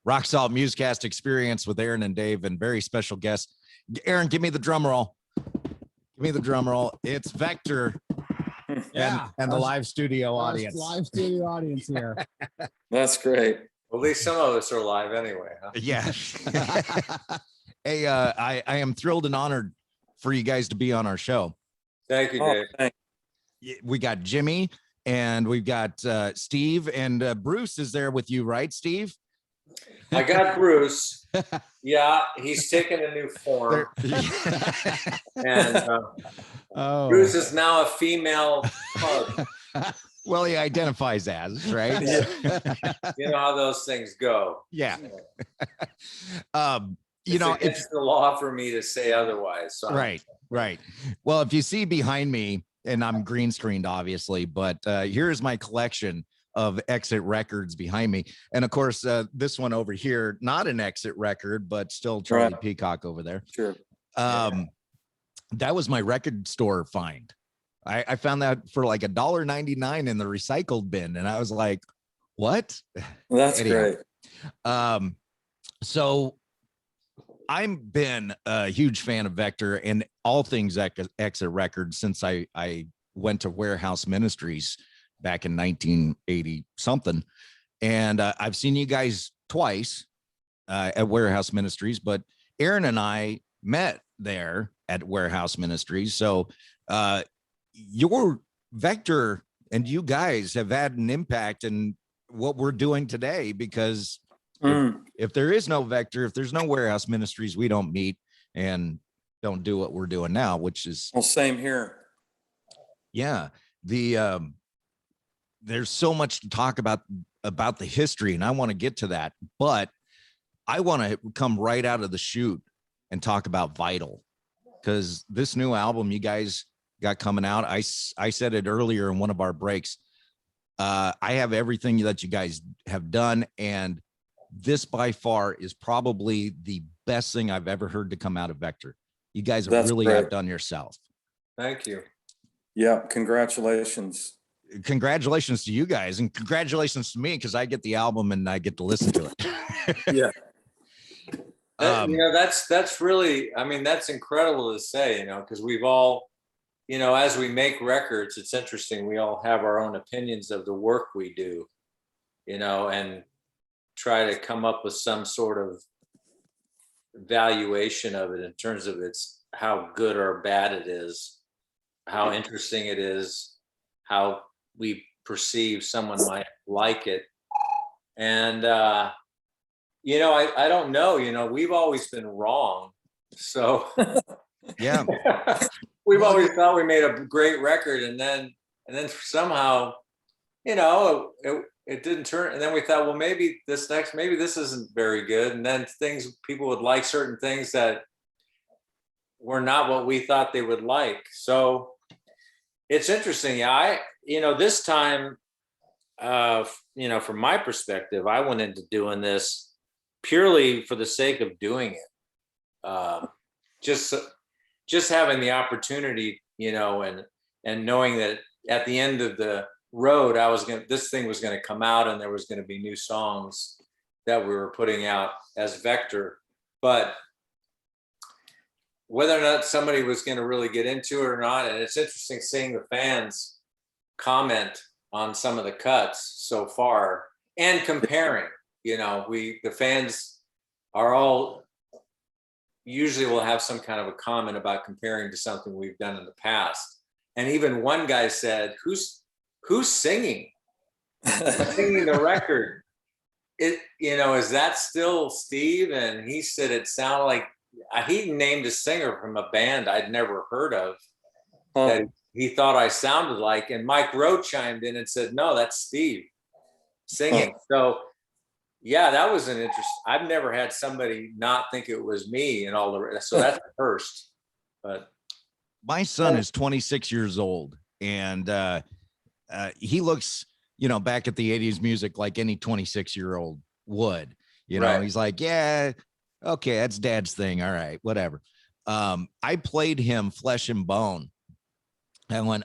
Rock Salt Musecast Experience with Aaron and Dave and very special guest. Aaron, give me the drum roll. Give me the drum roll. It's Vector and the live studio audience. Live studio audience here. That's great. Well, at least some of us are live anyway. Huh? Yeah. Hey, I am thrilled and honored for you guys to be on our show. Thank you, Dave. Thanks. We got Jimmy and we've got Steve, and Bruce is there with you, right, Steve? I got Bruce. Yeah, he's taken a new form. And Bruce is now a female pug. Well, he identifies as, right? You know how those things go. Yeah. You know, it's the law for me to say otherwise. So Right. Well, if you see behind me, and I'm green screened, obviously, but here's my collection of Exit records behind me. And of course, this one over here, not an Exit record, but still Charlie Peacock over there. Sure. That was my record store find. I found that for like $1.99 in the recycled bin. And I was like, what? That's great. So I've been a huge fan of Vector and all things Exit Records since I went to Warehouse Ministries back in 1980 something. And I've seen you guys twice at Warehouse Ministries, but Aaron and I met there at Warehouse Ministries. So your Vector and you guys have had an impact in what we're doing today, because if there is no Vector, if there's no Warehouse Ministries, we don't meet and don't do what we're doing now, which is same here. Yeah. There's so much to talk about the history, and I want to get to that, but I want to come right out of the chute and talk about Vital, because this new album you guys got coming out, I said it earlier in one of our breaks. I have everything that you guys have done, and this by far is probably the best thing I've ever heard to come out of Vector. You guys have really outdone yourself. Thank you. Yeah, congratulations. Congratulations to you guys, and congratulations to me, because I get the album and I get to listen to it. Yeah. You know, that's really, I mean, that's incredible to say, you know, because we've all, you know, as we make records, it's interesting. We all have our own opinions of the work we do, you know, and try to come up with some sort of valuation of it in terms of how good or bad it is, how interesting it is, how we perceive someone might like it. And, you know, I don't know, you know, we've always been wrong. So yeah, we've always thought we made a great record, and then somehow, you know, it didn't turn. And then we thought, well, maybe this isn't very good. And then people would like certain things that were not what we thought they would like. So it's interesting. Yeah, you know, this time, you know, from my perspective, I went into doing this purely for the sake of doing it. Just having the opportunity, you know, and knowing that at the end of the road, this thing was going to come out, and there was going to be new songs that we were putting out as Vector. But whether or not somebody was going to really get into it or not, and it's interesting seeing the fans comment on some of the cuts so far and comparing. You know, the fans are all usually will have some kind of a comment about comparing to something we've done in the past. And even one guy said, who's singing? Singing the record? You know, is that still Steve? And he said it sounded like he named a singer from a band I'd never heard of that he thought I sounded like. And Mike Rowe chimed in and said, no, that's Steve singing. So yeah, that was an interest. I've never had somebody not think it was me and all the rest. So that's the first. But my son is 26 years old, and he looks, you know, back at the 80s music like any 26-year-old would. You know, he's like, yeah, okay, that's dad's thing. All right, whatever. I played him Flesh and Bone. And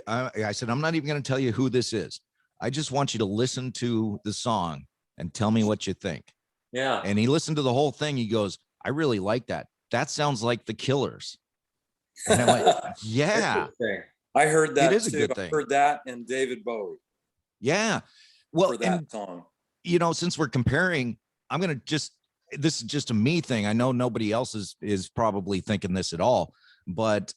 I said, I'm not even going to tell you who this is. I just want you to listen to the song and tell me what you think. Yeah. And he listened to the whole thing. He goes, I really like that. That sounds like the Killers. And I went, yeah, Interesting. I heard that is a too. good I thing. heard that and David Bowie yeah. Well, for that and song. since we're comparing, I'm going to this is just a me thing. I know nobody else is probably thinking this at all, but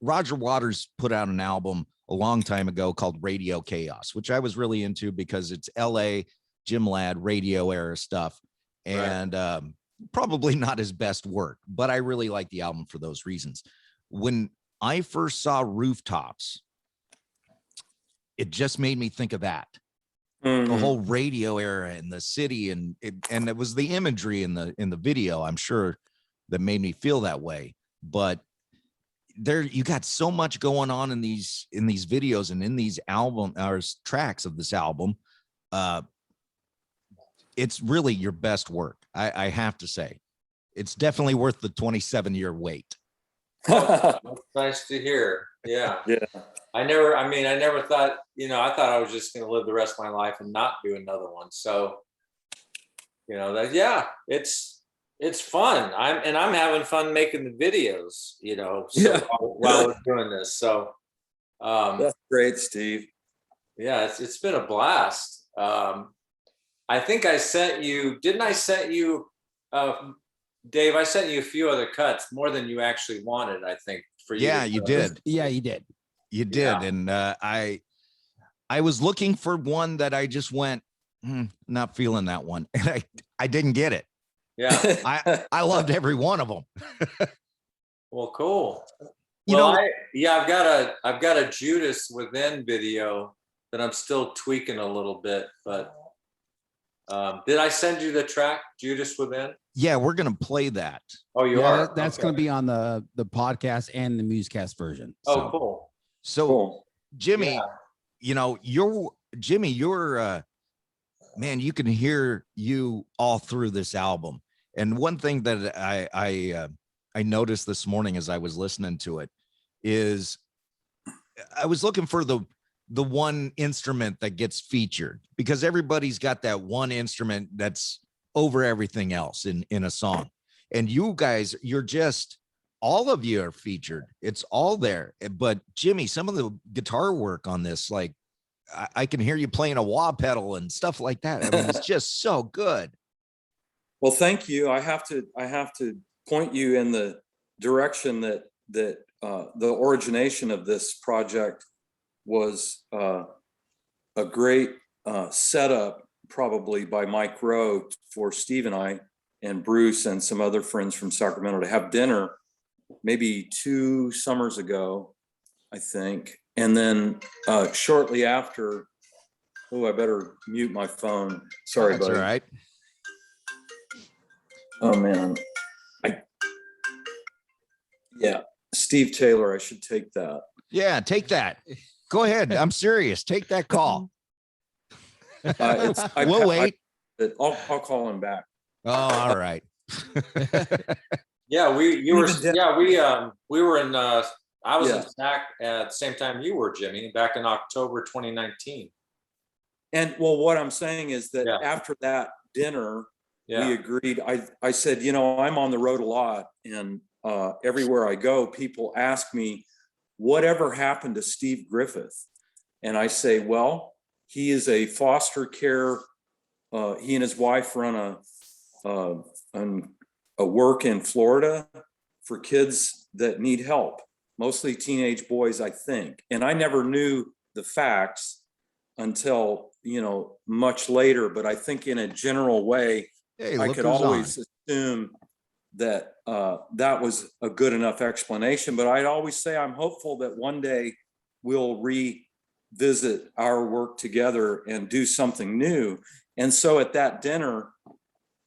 Roger Waters put out an album a long time ago called Radio Chaos, which I was really into because it's LA Jim Ladd radio era stuff. And probably not his best work, but I really like the album for those reasons. When I first saw Rooftops, it just made me think of that. The Mhm. whole radio era in the city, and it was the imagery in the video, I'm sure, that made me feel that way. But there, you got so much going on in these videos and in these album or tracks of this album. It's really your best work. I have to say, it's definitely worth the 27-year wait. That's nice to hear. Yeah. Yeah. I never thought, I thought I was just going to live the rest of my life and not do another one. So, it's fun. I'm having fun making the videos, Yeah. while we're doing this. So, That's great, Steve. yeah, it's been a blast. I think I sent you, didn't I sent you, Dave, I sent you a few other cuts, more than you actually wanted, I think, for you. Yeah, you did. Yeah, you did. You did. Yeah. And I was looking for one that I just went, not feeling that one. And I didn't get it. Yeah. I loved every one of them. Well, cool. You Well, know- I've got a Judas Within video that I'm still tweaking a little bit, but did I send you the track Judas Within? Yeah, we're going to play that. Oh, you Yeah, are. that's Okay. going to be on the podcast and the Musecast version. Oh, So, cool. So Cool. Jimmy, Yeah. you're man, you can hear you all through this album. And one thing that I noticed this morning as I was listening to it is I was looking for the one instrument that gets featured, because everybody's got that one instrument that's over everything else in a song. And you guys, all of you are featured. It's all there. But Jimmy, some of the guitar work on this, like I can hear you playing a wah pedal and stuff like that. I mean, it's just so good. Well, thank you. I have to point you in the direction that the origination of this project was a great setup, probably by Mike Rowe, for Steve and I and Bruce and some other friends from Sacramento to have dinner maybe 2 summers ago, I think. And then shortly after, I better mute my phone. Sorry, That's buddy. all right. Oh man. Yeah, Steve Taylor, I should take that. Yeah, take that. Go ahead. I'm serious. Take that call. We'll wait. I'll call him back. Oh, all right. Yeah, we were in I was Yeah. in SAC at the same time you were, Jimmy, back in October 2019. And well, what I'm saying is that Yeah. after that dinner, we Yeah. agreed. I said, I'm on the road a lot, and everywhere I go, people ask me, whatever happened to Steve Griffith? And I say, well, he is a foster care. He and his wife run a work in Florida for kids that need help, mostly teenage boys, I think. And I never knew the facts until, much later, but I think in a general way, Hey, I look could who's always on. assume that that was a good enough explanation. But I'd always say I'm hopeful that one day we'll revisit our work together and do something new. And so at that dinner,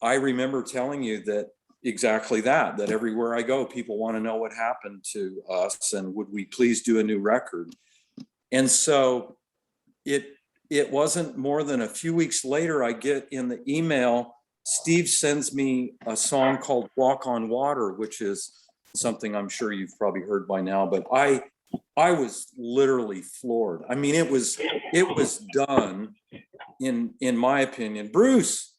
I remember telling you that exactly that everywhere I go, people want to know what happened to us and would we please do a new record. And so it wasn't more than a few weeks later, I get in the email, Steve sends me a song called Walk on Water, which is something I'm sure you've probably heard by now, but I was literally floored. I mean, it was done in my opinion. Bruce,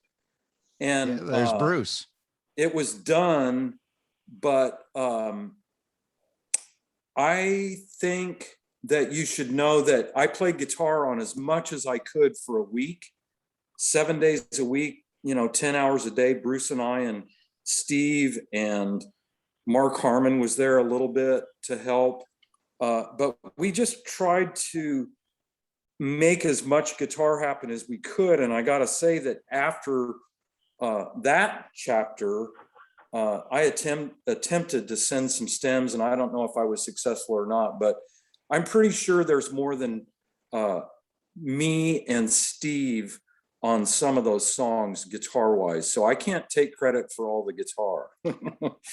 And There's Bruce. it was done, but I think that you should know that I played guitar on as much as I could for a week, 7 days a week, 10 hours a day. Bruce and I and Steve and Mark Harmon was there a little bit to help. But we just tried to make as much guitar happen as we could. And I got to say that after that chapter, I attempted to send some stems, and I don't know if I was successful or not, but I'm pretty sure there's more than me and Steve on some of those songs guitar wise. So I can't take credit for all the guitar.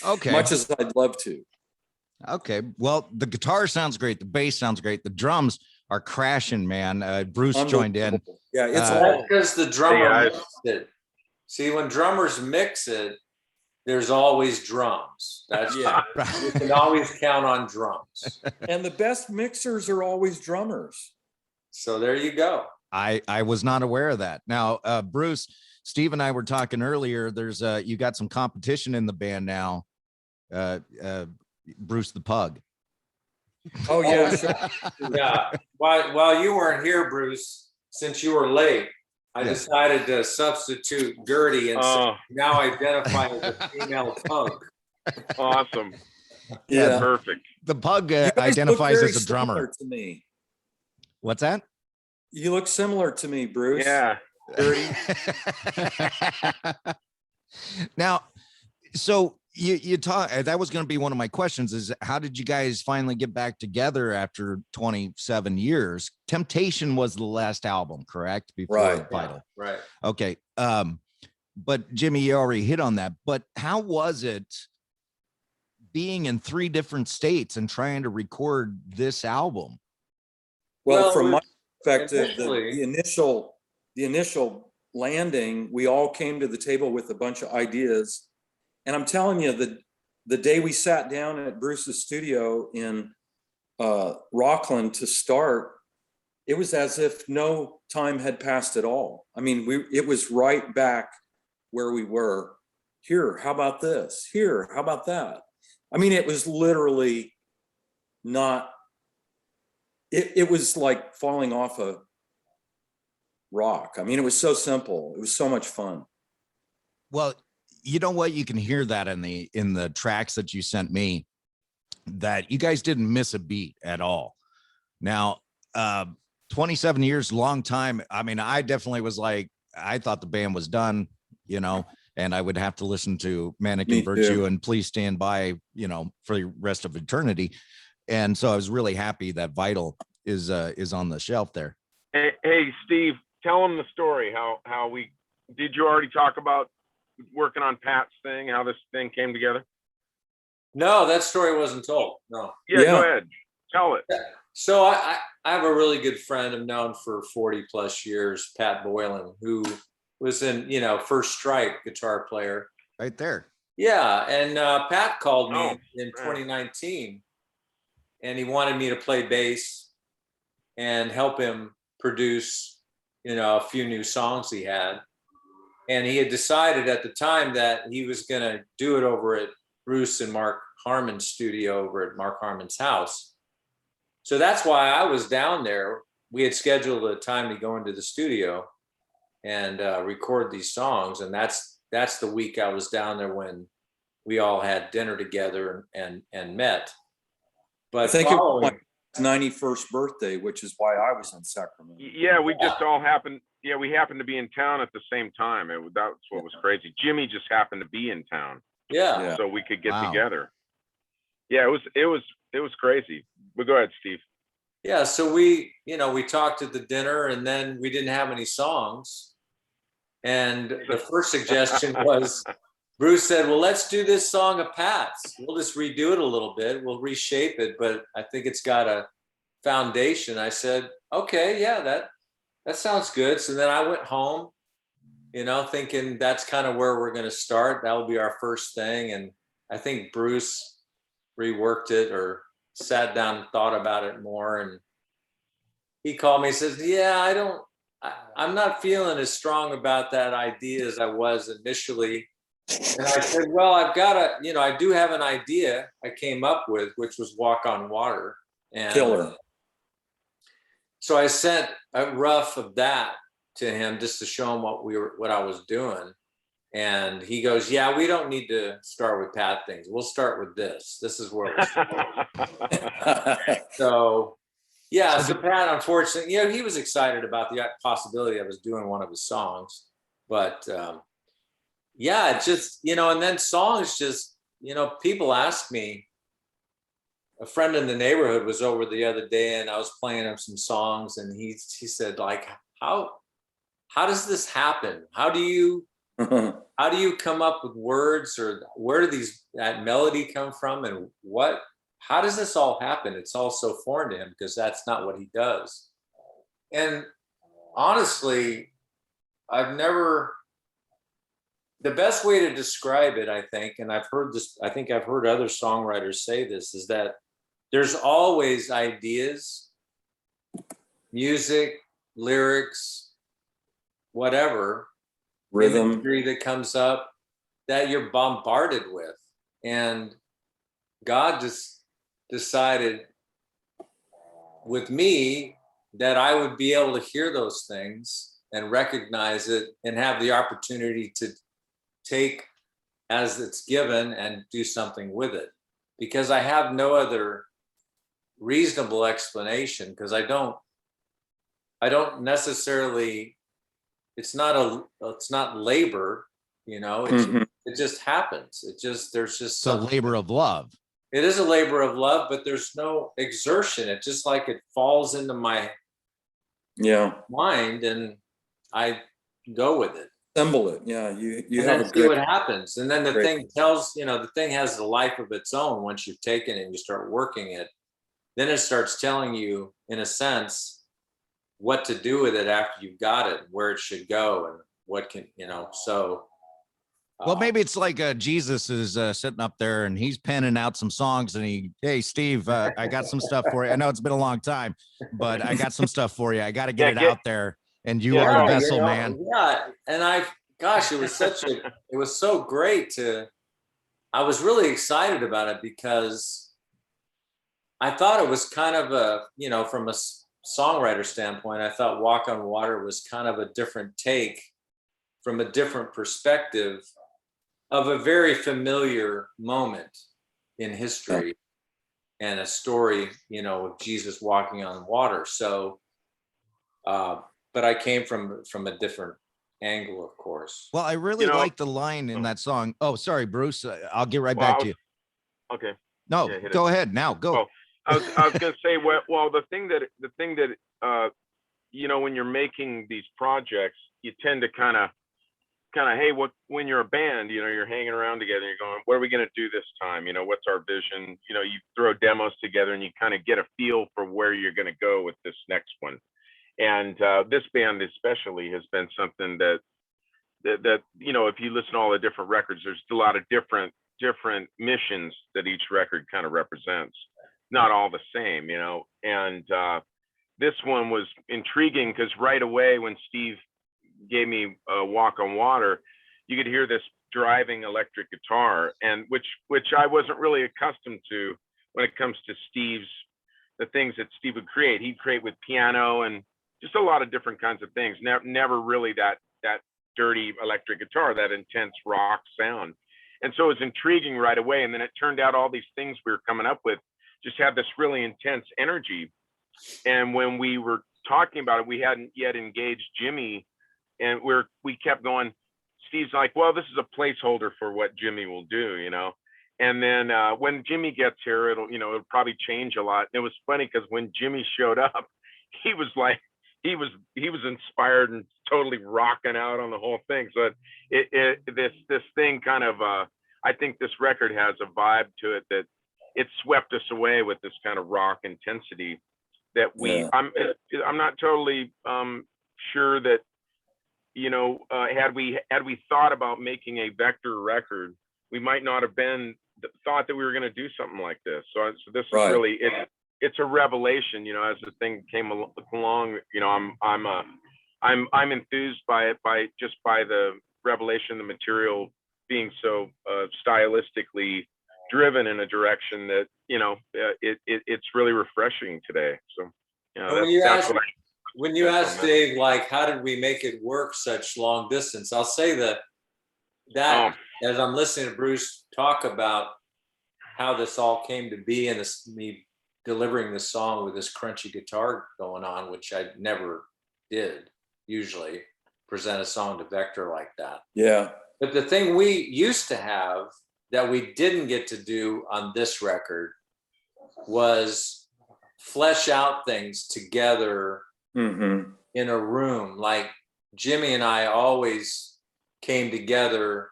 Okay. Much as I'd love to. Okay. Well, the guitar sounds great. The bass sounds great. The drums are crashing, man. Bruce joined in. Unbelievable. Yeah, it's That's all because the drummer Hey, guys. mixed it. See, when drummers mix it, there's always drums. That's Yeah. you can always count on drums. and the best mixers are always drummers. So there you go. I was not aware of that. Now, Bruce, Steve and I were talking earlier. There's you got some competition in the band now. Bruce the Pug. Oh yeah, sure. Yeah. While you weren't here, Bruce, since you were late, I Yeah. decided to substitute Gertie and Oh, now identify as a female punk. awesome. Yeah. Perfect. The Pug You guys look identifies very as a drummer. similar to me. What's that? You look similar to me, Bruce. Yeah. Now, so you talk, that was going to be one of my questions, is how did you guys finally get back together after 27 years? Temptation was the last album, correct? Before Right. Vital. Right. Okay. But Jimmy, you already hit on that, but how was it being in 3 different states and trying to record this album? Well, Well, from my we- perspective, initially- the initial landing, we all came to the table with a bunch of ideas. And I'm telling you, the day we sat down at Bruce's studio in Rockland to start, it was as if no time had passed at all. I mean, it was right back where we were. Here, how about this? Here, how about that? I mean, it was literally not, it was like falling off a rock. I mean, it was so simple. It was so much fun. Well, you know what? You can hear that in the tracks that you sent me, that you guys didn't miss a beat at all. Now, 27 years, long time. I mean, I definitely was like, I thought the band was done, and I would have to listen to Manic Me and too. Virtue and Please Stand By, for the rest of eternity. And so I was really happy that Vital is on the shelf there. Hey, Steve, tell them the story. How we did you already talk about working on Pat's thing? How this thing came together? No, that story wasn't told. No. Yeah, Yeah. go ahead. Tell it. So I have a really good friend I've known for 40 plus years, Pat Boylan, who was in, First Strike, guitar player. Right there. Yeah. And Pat called me Oh, in right. 2019 and he wanted me to play bass and help him produce, a few new songs he had. And he had decided at the time that he was going to do it over at Bruce and Mark Harmon's studio over at Mark Harmon's house. So that's why I was down there. We had scheduled a time to go into the studio and record these songs. And that's the week I was down there when we all had dinner together and met. But I think it was following- my 91st birthday, which is why I was in Sacramento. Yeah, we just all happened. Yeah, we happened to be in town at the same time. That's what was crazy. Jimmy just happened to be in town, yeah. Yeah. so we could get Wow. together. Yeah, it was crazy. But go ahead, Steve. Yeah, so we talked at the dinner and then we didn't have any songs. And the first suggestion was Bruce said, well, let's do this song of Pat's. We'll just redo it a little bit. We'll reshape it, but I think it's got a foundation. I said, okay, yeah, that sounds good. So then I went home, thinking that's kind of where we're going to start. That will be our first thing. And I think Bruce reworked it or sat down and thought about it more. And he called me and says, yeah, I don't I'm not feeling as strong about that idea as I was initially. And I said, well, I do have an idea I came up with, which was Walk on Water. And Killer. so I sent a rough of that to him just to show him what I was doing. And he goes, yeah, we don't need to start with Pat things. We'll start with this. This is where we're starting. So yeah, so Pat, unfortunately, he was excited about the possibility of us doing one of his songs, but yeah, it just, and then songs just, people ask me. A friend in the neighborhood was over the other day, and I was playing him some songs, and he said, like, how does this happen? How do you come up with words, or where do that melody come from, and how does this all happen? It's all so foreign to him because that's not what he does. And honestly, the best way to describe it, I think, and I've heard this, I think I've heard other songwriters say this, is that there's always ideas, music, lyrics, whatever, Rhythm imagery that comes up that you're bombarded with. And God just decided with me that I would be able to hear those things and recognize it and have the opportunity to take as it's given and do something with it, because I have no other reasonable explanation, because I don't necessarily, it's not labor, it just happens. There's just It's a labor of love. It is a labor of love, but there's no exertion. It just like it falls into my mind and I go with it. Assemble it. Yeah, you and have then a see great. what happens. And then the thing the thing has a life of its own. Once you've taken it and you start working it, then it starts telling you, in a sense, what to do with it after you've got it, where it should go, and what can, so. Well, maybe it's like Jesus is sitting up there and he's penning out some songs, and hey, Steve, I got some stuff for you. I know it's been a long time, but I got some stuff for you. I got to get it out there, and you are the vessel, man. Yeah, and it was so great I was really excited about it, because I thought it was kind of from a songwriter standpoint, I thought Walk on Water was kind of a different take from a different perspective of a very familiar moment in history and a story, of Jesus walking on water. So, but I came from a different angle, of course. Well, I really like the line in that song. Oh, sorry, Bruce. I'll get right back to you. Okay. No, go ahead now. Go. Oh, I was going to say, well, the thing that, when you're making these projects, you tend to kind of, hey, when you're a band, you're hanging around together, and you're going, what are we going to do this time? What's our vision? You throw demos together and you kind of get a feel for where you're going to go with this next one. And this band especially has been something that if you listen to all the different records, there's a lot of different missions that each record kind of represents. Not all the same, and this one was intriguing because right away when Steve gave me Walk on Water, you could hear this driving electric guitar, and which I wasn't really accustomed to when it comes to the things that Steve would create. He'd create with piano and just a lot of different kinds of things. Never really that dirty electric guitar, that intense rock sound. And so it was intriguing right away. And then it turned out all these things we were coming up with just had this really intense energy. And when we were talking about it, we hadn't yet engaged Jimmy, and we kept going. Steve's like, well, this is a placeholder for what Jimmy will do, And then when Jimmy gets here, it'll probably change a lot. And it was funny because when Jimmy showed up, he was like, he was inspired and totally rocking out on the whole thing. So this thing kind of, I think this record has a vibe to it that it swept us away with this kind of rock intensity that I'm not totally sure that, had we thought about making a Vector record, we might not have thought that we were going to do something like this. So this is really, it's a revelation, as the thing came along, I'm I'm enthused by it, by the revelation, the material being so stylistically driven in a direction that, it's really refreshing today. So, And when you that's ask, what Dave, like, how did we make it work such long distance? I'll say that as I'm listening to Bruce talk about how this all came to be, and me delivering the song with this crunchy guitar going on, which I never did usually present a song to Vector like that. Yeah. But the thing we used to have that we didn't get to do on this record was flesh out things together Mm-hmm. in a room. Like Jimmy and I always came together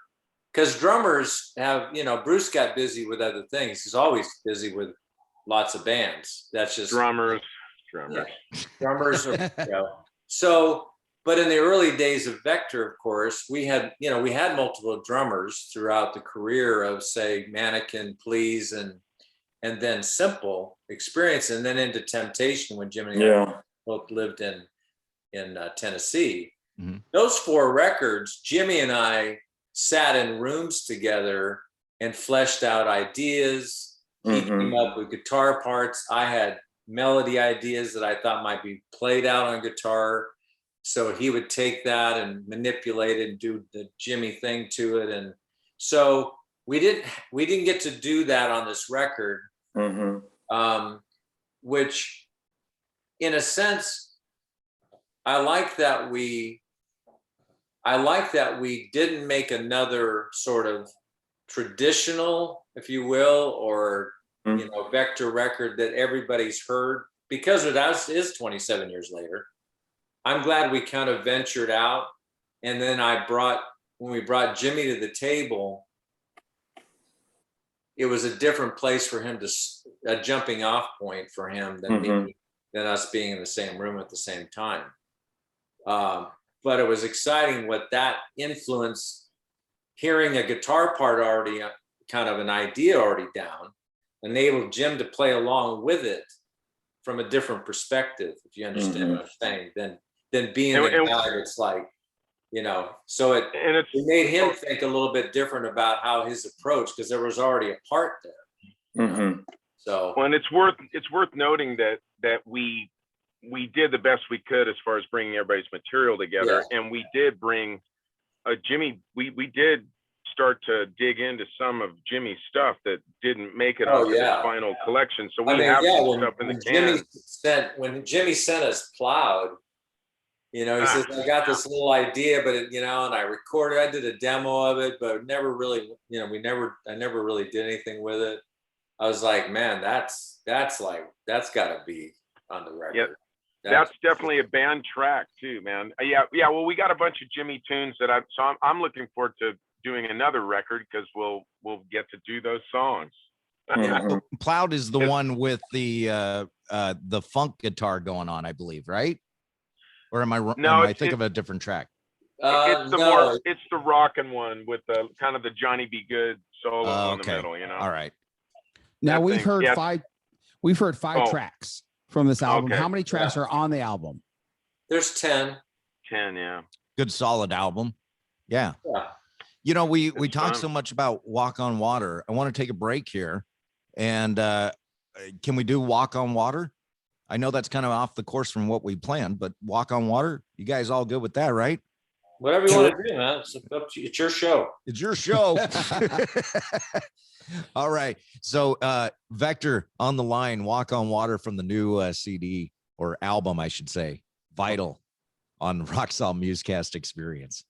because drummers have, Bruce got busy with other things. He's always busy with lots of bands. That's just drummers. Yeah. Drummers are, so, but in the early days of Vector, of course, we had multiple drummers throughout the career of, say, Mannequin, Please, and then Simple Experience, and then into Temptation when Jimmy and I both lived in Tennessee. Mm-hmm. Those 4 records, Jimmy and I sat in rooms together and fleshed out ideas. He came up with guitar parts. I had melody ideas that I thought might be played out on guitar. So he would take that and manipulate it and do the Jimmy thing to it. And so we didn't get to do that on this record, which in a sense, I like that we didn't make another sort of traditional, if you will, or Vector record that everybody's heard, because it is 27 years later. I'm glad we kind of ventured out. And then when we brought Jimmy to the table, it was a different place for him, a jumping off point for him than us being in the same room at the same time. But it was exciting what that influence, hearing a guitar part already, kind of an idea already down, enabled Jim to play along with it from a different perspective, if you understand what I'm saying, than being the guy that's like, so it made him think a little bit different about how his approach, because there was already a part there. So, well, and it's worth noting that we did the best we could as far as bringing everybody's material together, and we did bring Jimmy. We did start to dig into some of Jimmy's stuff that didn't make it onto the final collection. So we have some stuff in the can. When Jimmy sent us Plowed, he says, I got this little idea, but and I recorded, I did a demo of it, but never really, I never really did anything with it. I was like, man, that's got to be on the record. Yeah. That's definitely a band track too, man. Yeah. Well, we got a bunch of Jimmy tunes I'm looking forward to doing another record, because we'll get to do those songs. Plowed is the one with the funk guitar going on, I believe, right? Or am I thinking of a different track? It's the rockin' one with the kind of the Johnny B. Good solo in the middle, All right. Now we've heard 5 tracks from this album. Okay. How many tracks are on the album? There's 10. 10, yeah. Good solid album. Yeah. We talk so much about Walk on Water. I want to take a break here. And can we do Walk on Water? I know that's kind of off the course from what we planned, but Walk on Water, you guys all good with that, right? Whatever you want to do, man. It's your show. It's your show. All right. So Vector on the line, Walk on Water from the new CD or album, I should say, Vital, on Rock Solid Musecast Experience.